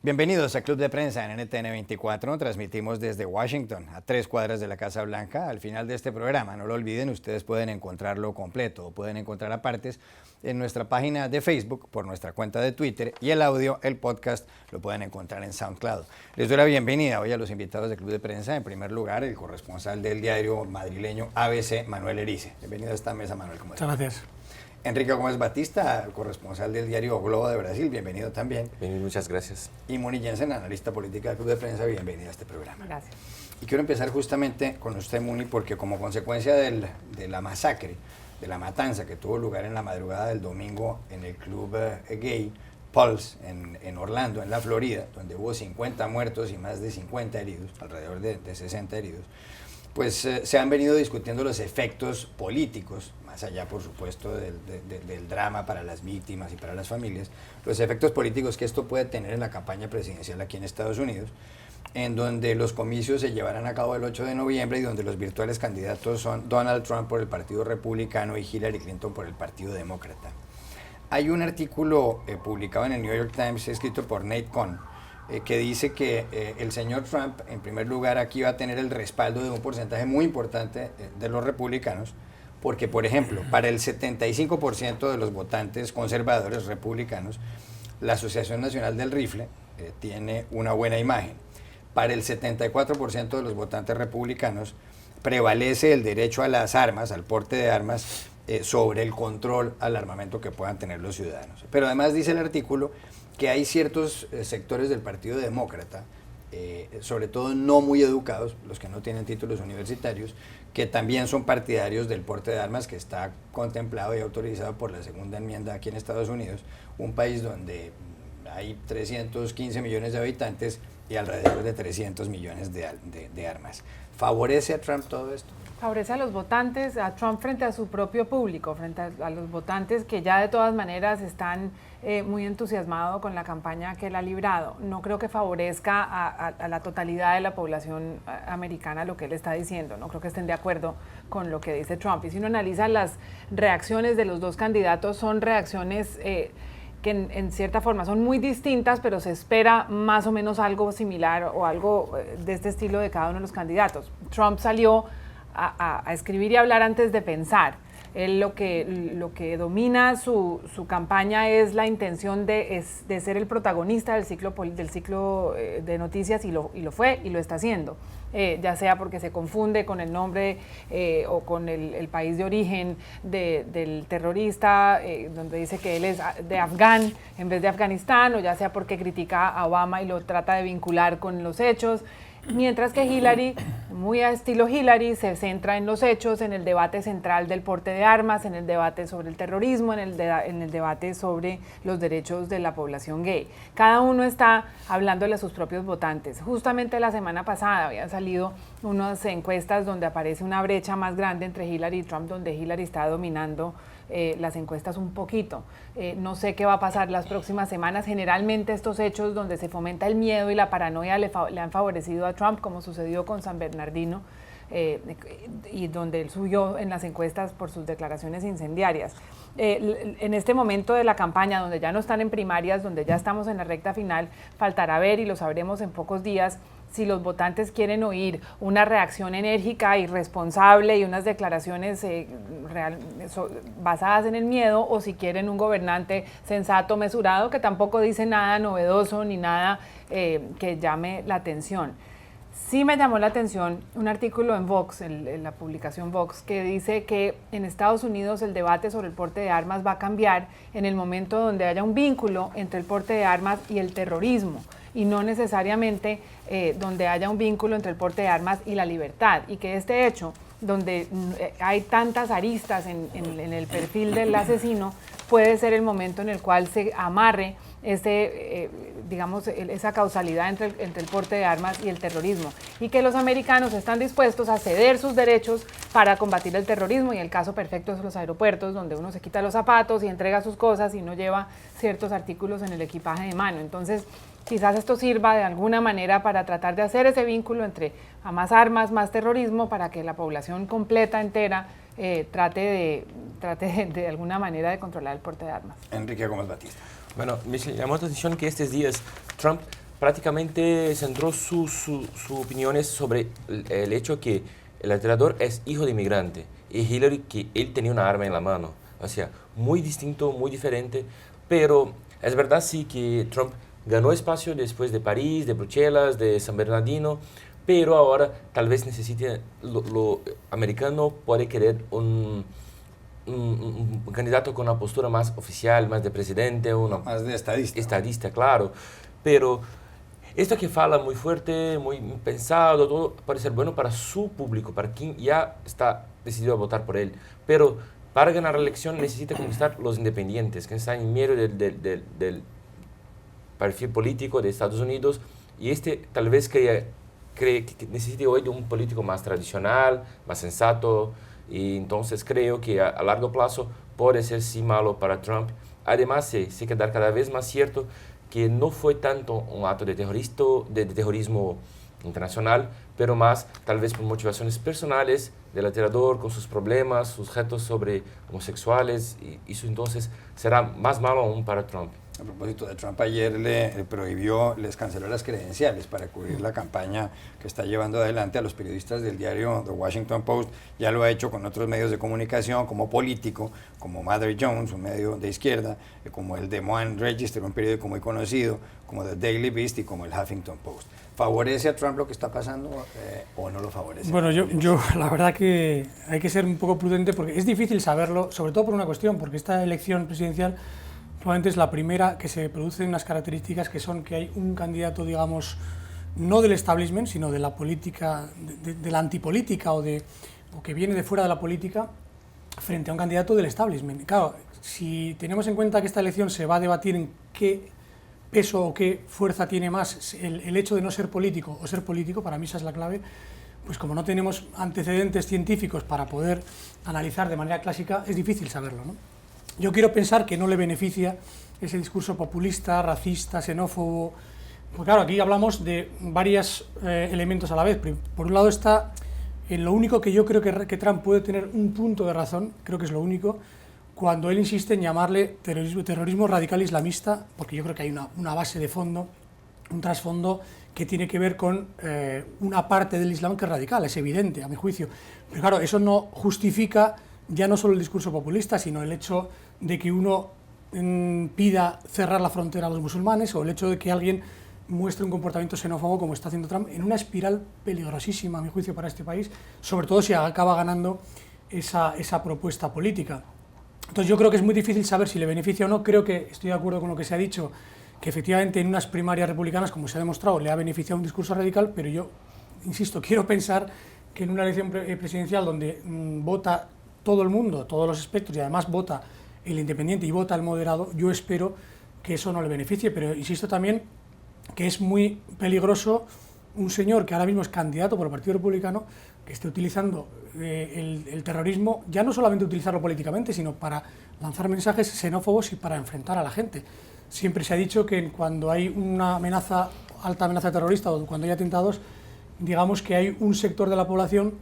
Bienvenidos a Club de Prensa en NTN 24. Transmitimos desde Washington, a 3 cuadras de la Casa Blanca. Al final de este programa, no lo olviden, ustedes pueden encontrarlo completo o pueden encontrar a partes en nuestra página de Facebook, por nuestra cuenta de Twitter, y el audio, el podcast, lo pueden encontrar en SoundCloud. Les doy la bienvenida hoy a los invitados de Club de Prensa. En primer lugar, el corresponsal del diario madrileño ABC, Manuel Erice. Bienvenido a esta mesa, Manuel. ¿Cómo estás? Muchas gracias. Enrique Gómez Batista, corresponsal del diario O Globo de Brasil, bienvenido también. Bien, muchas gracias. Y Moni Jensen, analista política del Club de Prensa, bienvenida a este programa. Gracias. Y quiero empezar justamente con usted, Moni, porque como consecuencia de la masacre, de la matanza que tuvo lugar en la madrugada del domingo en el club gay Pulse en Orlando, en la Florida, donde hubo 50 muertos y más de 50 heridos, alrededor de 60 heridos, pues se han venido discutiendo los efectos políticos, más allá por supuesto del drama para las víctimas y para las familias, los efectos políticos que esto puede tener en la campaña presidencial aquí en Estados Unidos, en donde los comicios se llevarán a cabo el 8 de noviembre y donde los virtuales candidatos son Donald Trump por el Partido Republicano y Hillary Clinton por el Partido Demócrata. Hay un artículo publicado en el New York Times escrito por Nate Cohn, que dice que el señor Trump, en primer lugar, aquí va a tener el respaldo de un porcentaje muy importante de los republicanos, porque, por ejemplo, para el 75% de los votantes conservadores republicanos, la Asociación Nacional del Rifle tiene una buena imagen. Para el 74% de los votantes republicanos, prevalece el derecho a las armas, al porte de armas, sobre el control al armamento que puedan tener los ciudadanos. Pero además dice el artículo que hay ciertos sectores del Partido Demócrata, sobre todo no muy educados, los que no tienen títulos universitarios, que también son partidarios del porte de armas que está contemplado y autorizado por la segunda enmienda aquí en Estados Unidos, un país donde hay 315 millones de habitantes y alrededor de 300 millones de armas. ¿Favorece a Trump todo esto? Favorece a los votantes, a Trump frente a su propio público, frente a los votantes que ya de todas maneras están muy entusiasmados con la campaña que él ha librado. No creo que favorezca a la totalidad de la población americana lo que él está diciendo. No creo que estén de acuerdo con lo que dice Trump. Y si uno analiza las reacciones de los dos candidatos, son reacciones que en cierta forma son muy distintas, pero se espera más o menos algo similar o algo de este estilo de cada uno de los candidatos. Trump salió a escribir y hablar antes de pensar. Él lo que domina su campaña es la intención de ser el protagonista del ciclo de noticias y lo fue y lo está haciendo. Ya sea porque se confunde con el nombre o con el país de origen del terrorista, donde dice que él es de Afgán en vez de Afganistán, o ya sea porque critica a Obama y lo trata de vincular con los hechos. Mientras que Hillary, muy a estilo Hillary, se centra en los hechos, en el debate central del porte de armas, en el debate sobre el terrorismo, en el debate sobre los derechos de la población gay. Cada uno está hablándole a sus propios votantes. Justamente la semana pasada habían salido unas encuestas donde aparece una brecha más grande entre Hillary y Trump, donde Hillary está dominando las encuestas un poquito. No sé qué va a pasar las próximas semanas. Generalmente estos hechos donde se fomenta el miedo y la paranoia le han favorecido a Trump, como sucedió con San Bernardino, y donde él subió en las encuestas por sus declaraciones incendiarias. En este momento de la campaña, donde ya no están en primarias, donde ya estamos en la recta final, faltará ver, y lo sabremos en pocos días, si los votantes quieren oír una reacción enérgica y responsable y unas declaraciones basadas en el miedo, o si quieren un gobernante sensato, mesurado, que tampoco dice nada novedoso ni nada que llame la atención. Sí me llamó la atención un artículo en Vox, en la publicación Vox, que dice que en Estados Unidos el debate sobre el porte de armas va a cambiar en el momento donde haya un vínculo entre el porte de armas y el terrorismo, y no necesariamente donde haya un vínculo entre el porte de armas y la libertad, y que este hecho, donde hay tantas aristas en el perfil del asesino, puede ser el momento en el cual se amarre esa causalidad entre el porte de armas y el terrorismo, y que los americanos están dispuestos a ceder sus derechos para combatir el terrorismo, y el caso perfecto es los aeropuertos, donde uno se quita los zapatos y entrega sus cosas y no lleva ciertos artículos en el equipaje de mano. Entonces, quizás esto sirva de alguna manera para tratar de hacer ese vínculo entre a más armas, más terrorismo, para que la población completa, entera, trate de alguna manera de controlar el porte de armas. Enrique Gómez Batista. Bueno, me llamó la atención que estos días Trump prácticamente centró sus opiniones sobre el hecho que el alterador es hijo de inmigrante y Hillary que él tenía una arma en la mano. O sea, muy distinto, muy diferente, pero es verdad sí que Trump ganó espacio después de París, de Bruselas, de San Bernardino, pero ahora tal vez necesite, lo americano puede querer un candidato con una postura más oficial, más de presidente, más de estadista. Estadista, claro, pero esto que fala muy fuerte, muy pensado, todo puede ser bueno para su público, para quien ya está decidido a votar por él, pero para ganar la elección necesita conquistar los independientes, que están en medio del perfil político de Estados Unidos, y tal vez cree que necesite hoy de un político más tradicional, más sensato, y entonces creo que a largo plazo puede ser sí malo para Trump. Además, se queda cada vez más cierto que no fue tanto un acto de terrorismo internacional, pero más tal vez por motivaciones personales del alterador, con sus problemas, sus retos sobre homosexuales, y eso entonces será más malo aún para Trump. A propósito de Trump, ayer le prohibió, les canceló las credenciales para cubrir la campaña que está llevando adelante a los periodistas del diario The Washington Post. Ya lo ha hecho con otros medios de comunicación, como político, como Mother Jones, un medio de izquierda, como el Des Moines Register, un periódico muy conocido, como The Daily Beast y como el Huffington Post. ¿Favorece a Trump lo que está pasando o no lo favorece? Bueno, yo la verdad que hay que ser un poco prudente porque es difícil saberlo, sobre todo por una cuestión, porque esta elección presidencial probablemente es la primera que se produce en unas características que son que hay un candidato, digamos, no del establishment, sino de la política, de la antipolítica o que viene de fuera de la política, frente a un candidato del establishment. Claro, si tenemos en cuenta que esta elección se va a debatir en qué peso o qué fuerza tiene más el hecho de no ser político o ser político, para mí esa es la clave, pues como no tenemos antecedentes científicos para poder analizar de manera clásica, es difícil saberlo, ¿no? Yo quiero pensar que no le beneficia ese discurso populista, racista, xenófobo, porque claro, aquí hablamos de varios elementos a la vez. Por un lado está en lo único que yo creo que Trump puede tener un punto de razón, creo que es lo único, cuando él insiste en llamarle terrorismo radical islamista, porque yo creo que hay una base de fondo, un trasfondo que tiene que ver con una parte del Islam que es radical, es evidente, a mi juicio. Pero claro, eso no justifica ya no solo el discurso populista, sino el hecho de que uno pida cerrar la frontera a los musulmanes o el hecho de que alguien muestre un comportamiento xenófobo como está haciendo Trump en una espiral peligrosísima, a mi juicio, para este país, sobre todo si acaba ganando esa propuesta política. Entonces yo creo que es muy difícil saber si le beneficia o no. Creo que estoy de acuerdo con lo que se ha dicho, que efectivamente en unas primarias republicanas, como se ha demostrado, le ha beneficiado un discurso radical, pero yo, insisto, quiero pensar que en una elección presidencial donde vota todo el mundo, todos los espectros, y además vota el independiente y vota el moderado, yo espero que eso no le beneficie, pero insisto también que es muy peligroso un señor que ahora mismo es candidato por el Partido Republicano, que esté utilizando el terrorismo, ya no solamente utilizarlo políticamente, sino para lanzar mensajes xenófobos y para enfrentar a la gente. Siempre se ha dicho que cuando hay una amenaza, alta amenaza terrorista o cuando hay atentados, digamos que hay un sector de la población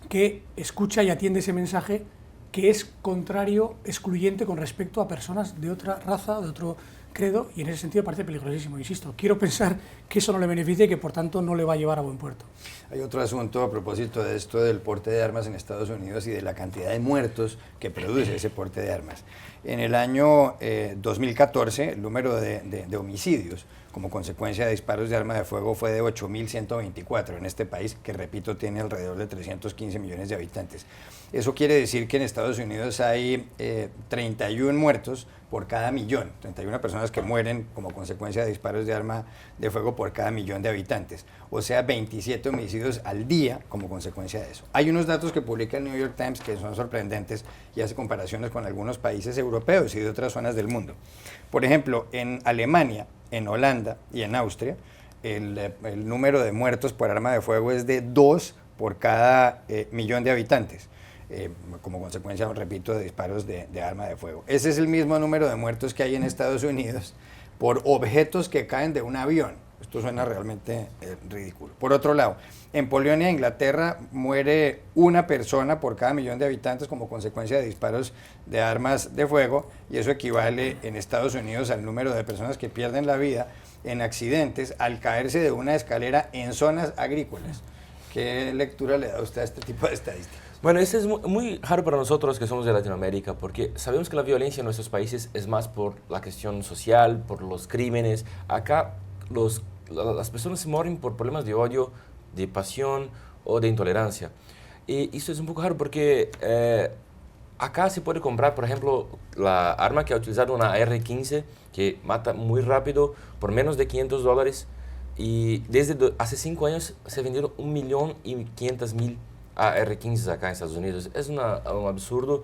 que escucha y atiende ese mensaje que es contrario, excluyente con respecto a personas de otra raza, de otro credo, y en ese sentido parece peligrosísimo, insisto. Quiero pensar que eso no le beneficia y que por tanto no le va a llevar a buen puerto. Hay otro asunto a propósito de esto del porte de armas en Estados Unidos y de la cantidad de muertos que produce ese porte de armas. En el año 2014, el número de homicidios como consecuencia de disparos de arma de fuego fue de 8.124 en este país, que repito, tiene alrededor de 315 millones de habitantes. Eso quiere decir que en Estados Unidos hay 31 muertos por cada millón, 31 personas que mueren como consecuencia de disparos de arma de fuego por cada millón de habitantes, o sea 27 homicidios al día como consecuencia de eso. Hay unos datos que publica el New York Times que son sorprendentes y hace comparaciones con algunos países europeos y de otras zonas del mundo. Por ejemplo, en Alemania, en Holanda y en Austria, el número de muertos por arma de fuego es de 2 por cada millón de habitantes. Como consecuencia, repito, de disparos de arma de fuego. Ese es el mismo número de muertos que hay en Estados Unidos por objetos que caen de un avión. Esto suena realmente ridículo. Por otro lado, en Polonia, Inglaterra, muere una persona por cada 1.000.000 de habitantes como consecuencia de disparos de armas de fuego, y eso equivale en Estados Unidos al número de personas que pierden la vida en accidentes al caerse de una escalera en zonas agrícolas. ¿Qué lectura le da usted a este tipo de estadísticas? Bueno, eso es muy raro para nosotros que somos de Latinoamérica, porque sabemos que la violencia en nuestros países es más por la cuestión social, por los crímenes. Acá las personas se mueren por problemas de odio, de pasión o de intolerancia. Y esto es un poco raro porque acá se puede comprar, por ejemplo, la arma que ha utilizado una AR-15, que mata muy rápido, por menos de $500. Y desde hace 5 años se vendieron 1.500.000 AR-15 acá en Estados Unidos. Es un absurdo.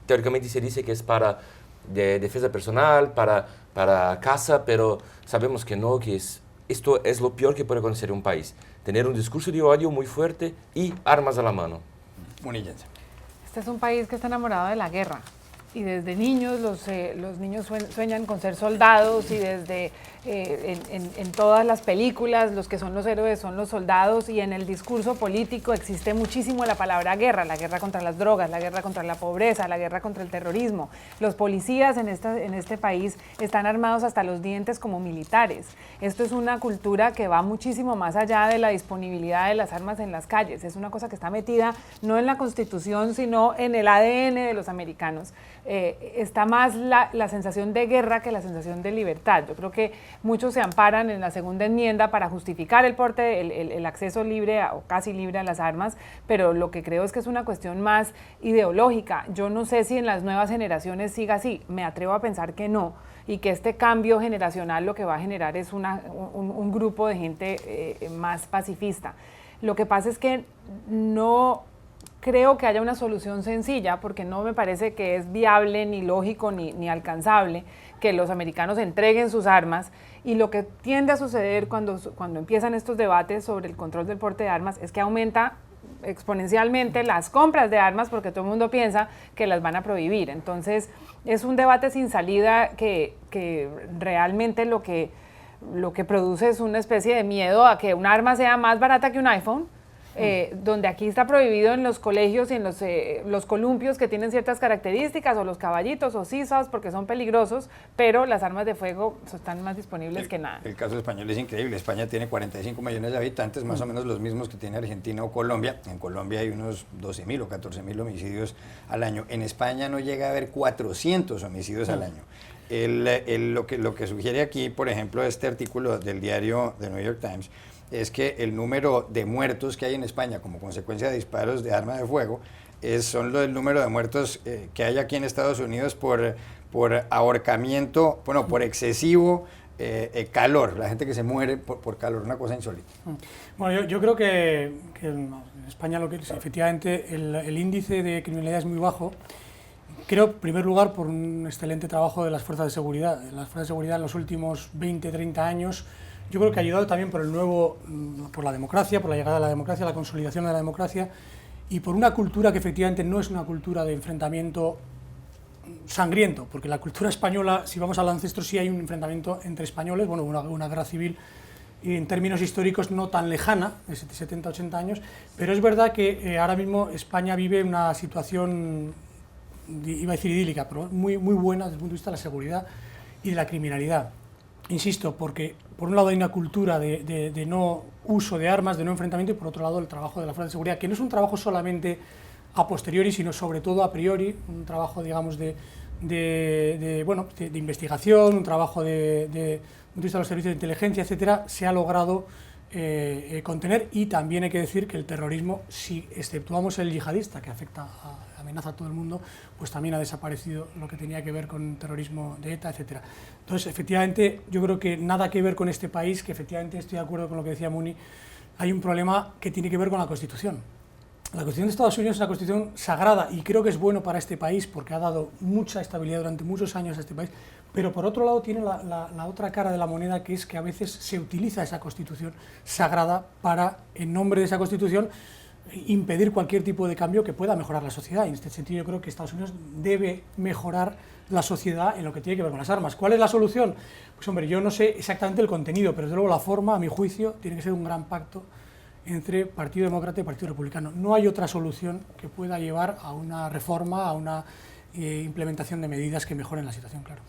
Teóricamente se dice que es para defensa personal, para caza, pero sabemos que no, que esto es lo peor que puede acontecer en un país. Tener un discurso de odio muy fuerte y armas a la mano. Munillense. Este es un país que está enamorado de la guerra. Y desde niños los niños sueñan con ser soldados, y desde en todas las películas los que son los héroes son los soldados, y en el discurso político existe muchísimo la palabra guerra, la guerra contra las drogas, la guerra contra la pobreza, la guerra contra el terrorismo. Los policías en este país están armados hasta los dientes como militares. Esto es una cultura que va muchísimo más allá de la disponibilidad de las armas en las calles. Es una cosa que está metida no en la Constitución, sino en el ADN de los americanos. Está más la sensación de guerra que la sensación de libertad. Yo creo que muchos se amparan en la segunda enmienda para justificar el porte, el acceso libre o casi libre a las armas, pero lo que creo es que es una cuestión más ideológica. Yo no sé si en las nuevas generaciones siga así, me atrevo a pensar que no, y que este cambio generacional lo que va a generar es un grupo de gente más pacifista. Lo que pasa es que no creo que haya una solución sencilla, porque no me parece que es viable, ni lógico, ni alcanzable que los americanos entreguen sus armas, y lo que tiende a suceder cuando empiezan estos debates sobre el control del porte de armas es que aumenta exponencialmente las compras de armas, porque todo el mundo piensa que las van a prohibir. Entonces es un debate sin salida que realmente lo que produce es una especie de miedo a que un arma sea más barata que un iPhone, donde aquí está prohibido en los colegios y en los columpios que tienen ciertas características, o los caballitos o sisas, porque son peligrosos, pero las armas de fuego están más disponibles que nada. El caso español es increíble. España tiene 45 millones de habitantes, más o menos los mismos que tiene Argentina o Colombia. En Colombia hay unos 12.000 o 14.000 homicidios al año. En España no llega a haber 400 homicidios al año. Lo que sugiere aquí, por ejemplo, este artículo del diario The New York Times, es que el número de muertos que hay en España como consecuencia de disparos de arma de fuego son el número de muertos que hay aquí en Estados Unidos por ahorcamiento, bueno, por excesivo calor, la gente que se muere por calor, una cosa insólita. Bueno, yo creo que en España lo que es, efectivamente el índice de criminalidad es muy bajo. Creo, en primer lugar, por un excelente trabajo de las fuerzas de seguridad. Las fuerzas de seguridad en los últimos 20, 30 años, yo creo que ha ayudado también por la democracia, por la llegada de la democracia, la consolidación de la democracia, y por una cultura que efectivamente no es una cultura de enfrentamiento sangriento, porque la cultura española, si vamos al ancestro, sí hay un enfrentamiento entre españoles, bueno, una guerra civil y en términos históricos no tan lejana, de 70, 80 años, pero es verdad que ahora mismo España vive una situación, iba a decir idílica, pero muy, muy buena desde el punto de vista de la seguridad y de la criminalidad. Insisto, porque por un lado hay una cultura de no uso de armas, de no enfrentamiento, y por otro lado el trabajo de la fuerza de seguridad, que no es un trabajo solamente a posteriori, sino sobre todo a priori, un trabajo, digamos, de investigación, un trabajo de los servicios de inteligencia, etcétera, se ha logrado contener. Y también hay que decir que el terrorismo, si exceptuamos el yihadista, que amenaza a todo el mundo, pues también ha desaparecido lo que tenía que ver con terrorismo de ETA, etcétera. Entonces, efectivamente, yo creo que nada que ver con este país, que efectivamente estoy de acuerdo con lo que decía Muni, hay un problema que tiene que ver con la Constitución. La Constitución de Estados Unidos es una Constitución sagrada, y creo que es bueno para este país porque ha dado mucha estabilidad durante muchos años a este país, pero por otro lado tiene la otra cara de la moneda, que es que a veces se utiliza esa Constitución sagrada para, en nombre de esa Constitución, impedir cualquier tipo de cambio que pueda mejorar la sociedad. Y en este sentido yo creo que Estados Unidos debe mejorar la sociedad en lo que tiene que ver con las armas. ¿Cuál es la solución? Pues hombre, yo no sé exactamente el contenido, pero desde luego la forma, a mi juicio, tiene que ser un gran pacto entre Partido Demócrata y Partido Republicano. No hay otra solución que pueda llevar a una reforma, a una implementación de medidas que mejoren la situación, claro.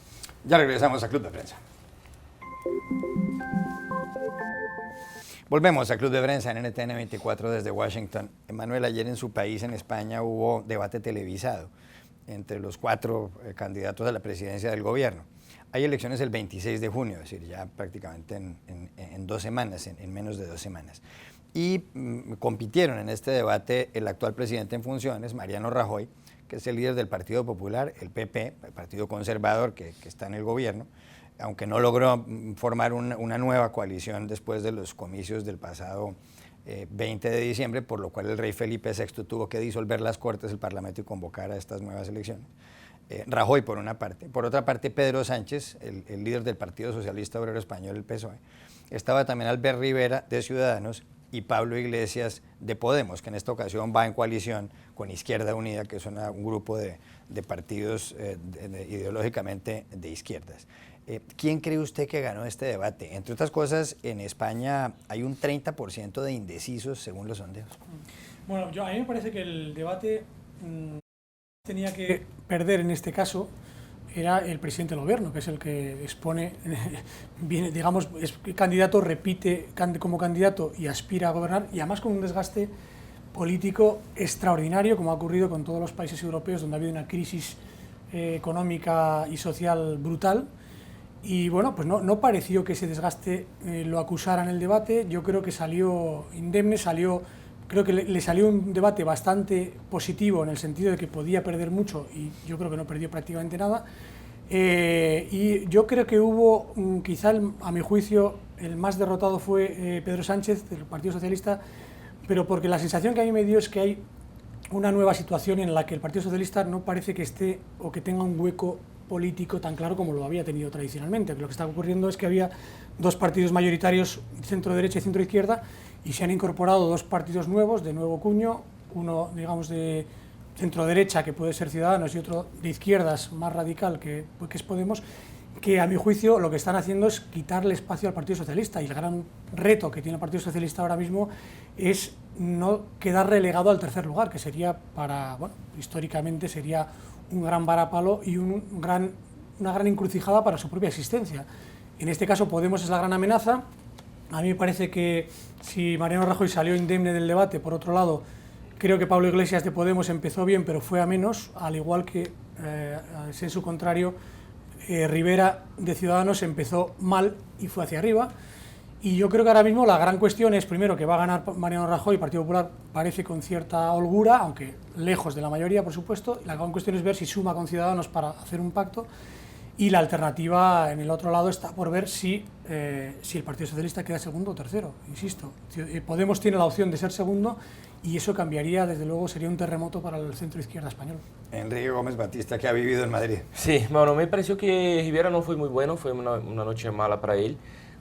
Ya regresamos a Club de Prensa. Volvemos a Club de Prensa en NTN 24 desde Washington. Emanuel, ayer en su país, en España, hubo debate televisado entre los 4 candidatos a la presidencia del gobierno. Hay elecciones el 26 de junio, es decir, ya prácticamente en 2 semanas, en menos de 2 semanas. Y compitieron en este debate el actual presidente en funciones, Mariano Rajoy, que es el líder del Partido Popular, el PP, el Partido Conservador que está en el gobierno, aunque no logró formar una nueva coalición después de los comicios del pasado 20 de diciembre, por lo cual el rey Felipe VI tuvo que disolver las Cortes del Parlamento y convocar a estas nuevas elecciones. Rajoy por una parte. Por otra parte, Pedro Sánchez, el líder del Partido Socialista Obrero Español, el PSOE. Estaba también Albert Rivera, de Ciudadanos, y Pablo Iglesias, de Podemos, que en esta ocasión va en coalición con Izquierda Unida, que es un grupo de partidos ideológicamente de izquierdas. ¿Quién cree usted que ganó este debate? Entre otras cosas, en España hay un 30% de indecisos según los sondeos. Bueno, a mí me parece que el debate tenía que perder en este caso era el presidente del gobierno, que es el que expone, viene, digamos, es candidato, repite como candidato y aspira a gobernar, y además con un desgaste político extraordinario, como ha ocurrido con todos los países europeos donde ha habido una crisis económica y social brutal. Y bueno, pues no pareció que ese desgaste lo acusara en el debate. Yo creo que salió indemne, creo que le salió un debate bastante positivo en el sentido de que podía perder mucho y yo creo que no perdió prácticamente nada. Y yo creo que hubo, quizá a mi juicio, el más derrotado fue Pedro Sánchez del Partido Socialista, pero porque la sensación que a mí me dio es que hay una nueva situación en la que el Partido Socialista no parece que esté o que tenga un hueco político tan claro como lo había tenido tradicionalmente. Lo que está ocurriendo es que había 2 partidos mayoritarios, centro-derecha y centro-izquierda, y se han incorporado 2 partidos nuevos, de nuevo cuño, uno, digamos, de centro-derecha, que puede ser Ciudadanos, y otro de izquierdas, más radical, que es Podemos, que a mi juicio lo que están haciendo es quitarle espacio al Partido Socialista, y el gran reto que tiene el Partido Socialista ahora mismo es no quedar relegado al tercer lugar, que sería históricamente sería un gran varapalo y una gran encrucijada para su propia existencia. En este caso Podemos es la gran amenaza. A mí me parece que si Mariano Rajoy salió indemne del debate, por otro lado, creo que Pablo Iglesias de Podemos empezó bien, pero fue a menos, al igual que, en sensu contrario, Rivera de Ciudadanos empezó mal y fue hacia arriba. Y yo creo que ahora mismo la gran cuestión es, primero, que va a ganar Mariano Rajoy, Partido Popular parece con cierta holgura, aunque lejos de la mayoría, por supuesto. La gran cuestión es ver si suma con Ciudadanos para hacer un pacto. Y la alternativa en el otro lado está por ver si el Partido Socialista queda segundo o tercero. Insisto, Podemos tiene la opción de ser segundo y eso cambiaría, desde luego, sería un terremoto para el centro-izquierda español. Enrique Gómez Batista, que ha vivido en Madrid. Sí, bueno, me pareció que Rivera no fue muy bueno, fue una noche mala para él.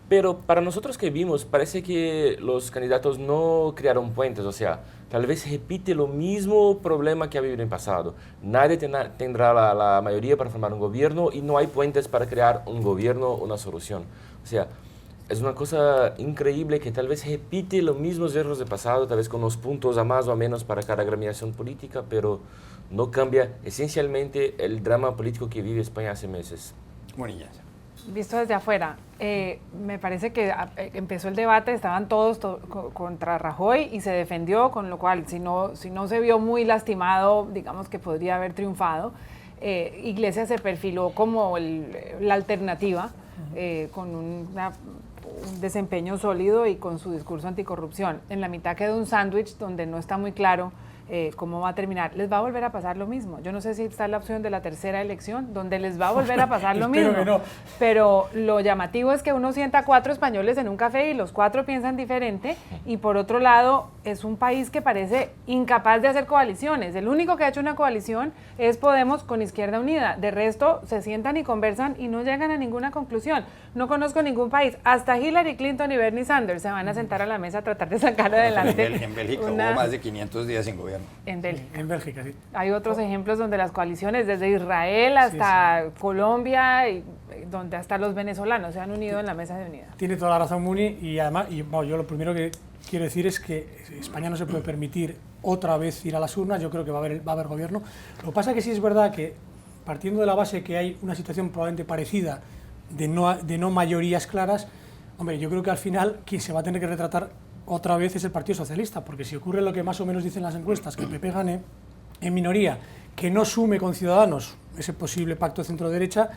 Pero para nosotros que vimos, parece que los candidatos no crearon puentes, o sea, tal vez repite lo mismo problema que ha habido en el pasado. Nadie tendrá la mayoría para formar un gobierno y no hay puentes para crear un gobierno, una solución. O sea, es una cosa increíble que tal vez repite los mismos errores del pasado, tal vez con unos puntos a más o a menos para cada agremiación política, pero no cambia esencialmente el drama político que vive España hace meses. Bonilla. Visto desde afuera, me parece que empezó el debate, estaban todos contra Rajoy y se defendió, con lo cual si no se vio muy lastimado, digamos que podría haber triunfado. Iglesias se perfiló como la alternativa, con un desempeño sólido y con su discurso anticorrupción. En la mitad quedó un sándwich donde no está muy claro cómo va a terminar. Les va a volver a pasar lo mismo. Yo no sé si está la opción de la tercera elección, donde les va a volver a pasar lo mismo. Que no. Pero lo llamativo es que uno sienta 4 españoles en un café y los 4 piensan diferente, y por otro lado es un país que parece incapaz de hacer coaliciones. El único que ha hecho una coalición es Podemos con Izquierda Unida. De resto se sientan y conversan y no llegan a ninguna conclusión. No conozco ningún país, hasta Hillary Clinton y Bernie Sanders se van a sentar a la mesa a tratar de sacar adelante. En Bélgica hubo más de 500 días sin gobierno. En Bélgica. En Bélgica, sí. Hay otros ejemplos donde las coaliciones, desde Israel hasta Colombia, y donde hasta los venezolanos se han unido en la mesa de unidad. Tiene toda la razón Muni, y además, yo lo primero que quiero decir es que España no se puede permitir otra vez ir a las urnas. Yo creo que va a haber gobierno. Lo que pasa es que sí es verdad que, partiendo de la base que hay una situación probablemente parecida de no mayorías claras, hombre, yo creo que al final quien se va a tener que retratar otra vez es el Partido Socialista, porque si ocurre lo que más o menos dicen las encuestas, que el PP gane en minoría, que no sume con Ciudadanos ese posible pacto de centro-derecha,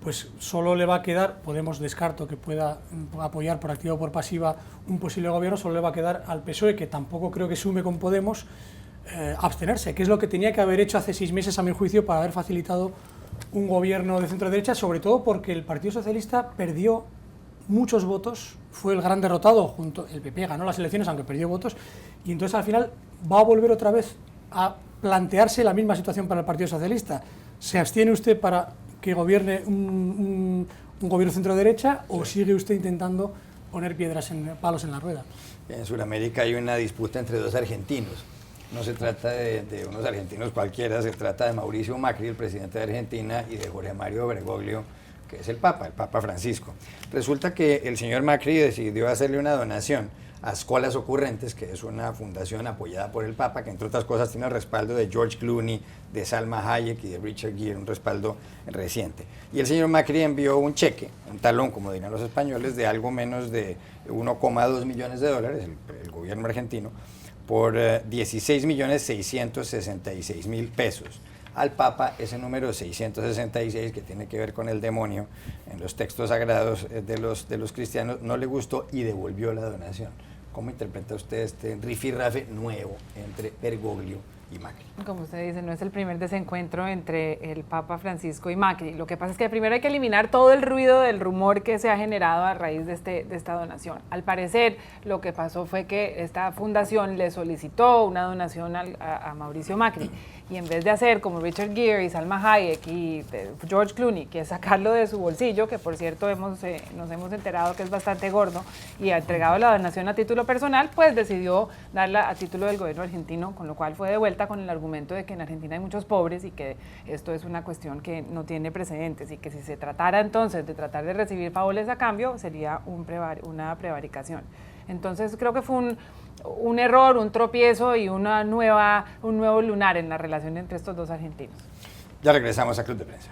pues solo le va a quedar, Podemos descarto que pueda apoyar por activa o por pasiva un posible gobierno, solo le va a quedar al PSOE, que tampoco creo que sume con Podemos, abstenerse, que es lo que tenía que haber hecho hace 6 meses, a mi juicio, para haber facilitado un gobierno de centro-derecha, sobre todo porque el Partido Socialista perdió muchos votos, fue el gran derrotado, el PP ganó las elecciones aunque perdió votos, y entonces al final va a volver otra vez a plantearse la misma situación para el Partido Socialista. ¿Se abstiene usted para que gobierne un gobierno centro-derecha o sigue usted intentando poner palos en la rueda? En Sudamérica hay una disputa entre 2 argentinos. No se trata de unos argentinos cualquiera, se trata de Mauricio Macri, el presidente de Argentina, y de Jorge Mario Bergoglio, que es el Papa Francisco. Resulta que el señor Macri decidió hacerle una donación a Escuelas Ocurrentes, que es una fundación apoyada por el Papa, que entre otras cosas tiene el respaldo de George Clooney, de Salma Hayek y de Richard Gere, un respaldo reciente. Y el señor Macri envió un cheque, un talón, como dirían los españoles, de algo menos de 1,2 millones de dólares, el gobierno argentino, por 16.666.000 pesos. Al Papa ese número 666, que tiene que ver con el demonio en los textos sagrados de los cristianos, no le gustó y devolvió la donación. ¿Cómo interpreta usted este rifirrafe nuevo entre Bergoglio y Macri? Como usted dice, no es el primer desencuentro entre el Papa Francisco y Macri. Lo que pasa es que primero hay que eliminar todo el ruido del rumor que se ha generado a raíz de esta donación. Al parecer, lo que pasó fue que esta fundación le solicitó una donación a Mauricio Macri, y en vez de hacer como Richard Gere y Salma Hayek y George Clooney, que es sacarlo de su bolsillo, que por cierto nos hemos enterado que es bastante gordo, y ha entregado la donación a título personal, pues decidió darla a título del gobierno argentino, con lo cual fue de vuelta con el argumento de que en Argentina hay muchos pobres y que esto es una cuestión que no tiene precedentes, y que si se tratara entonces de tratar de recibir favores a cambio sería una prevaricación. Entonces creo que fue un error, un tropiezo y un nuevo lunar en la relación entre estos 2 argentinos. Ya regresamos a Club de Prensa.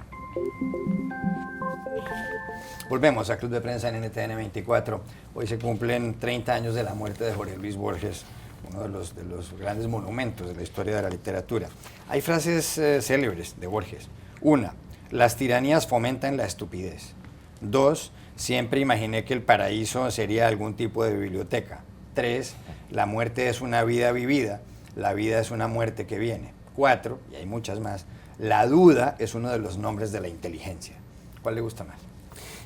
Volvemos a Club de Prensa en NTN 24. Hoy se cumplen 30 años de la muerte de Jorge Luis Borges, uno de los grandes monumentos de la historia de la literatura. Hay frases célebres de Borges. 1. Las tiranías fomentan la estupidez. 2. Siempre imaginé que el paraíso sería algún tipo de biblioteca. 3. La muerte es una vida vivida, la vida es una muerte que viene. 4, y hay muchas más, la duda es uno de los nombres de la inteligencia. ¿Cuál le gusta más?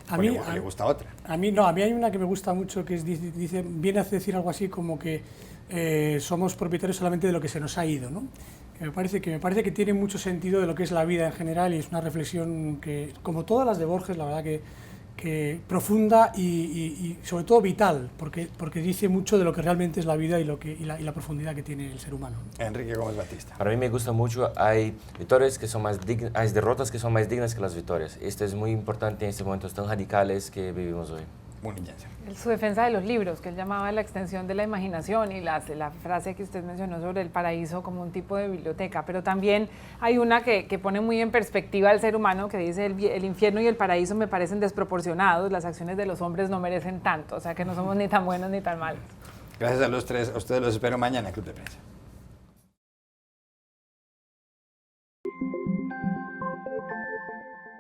A mí le gusta otra. A mí hay una que me gusta mucho, que viene a decir algo así como que somos propietarios solamente de lo que se nos ha ido, ¿no? Que me parece que tiene mucho sentido de lo que es la vida en general, y es una reflexión que, como todas las de Borges, la verdad que profunda y sobre todo vital, porque dice mucho de lo que realmente es la vida y la profundidad que tiene el ser humano. Enrique Gómez Batista. Para mí me gusta mucho, hay victorias que son más dignas, hay derrotas que son más dignas que las victorias. Esto es muy importante en estos momentos tan radicales que vivimos hoy. Su defensa de los libros, que él llamaba la extensión de la imaginación, y la frase que usted mencionó sobre el paraíso como un tipo de biblioteca, pero también hay una que pone muy en perspectiva al ser humano, que dice el infierno y el paraíso me parecen desproporcionados, las acciones de los hombres no merecen tanto, o sea que no somos ni tan buenos ni tan malos. Gracias a los tres, a ustedes los espero mañana en Club de Prensa.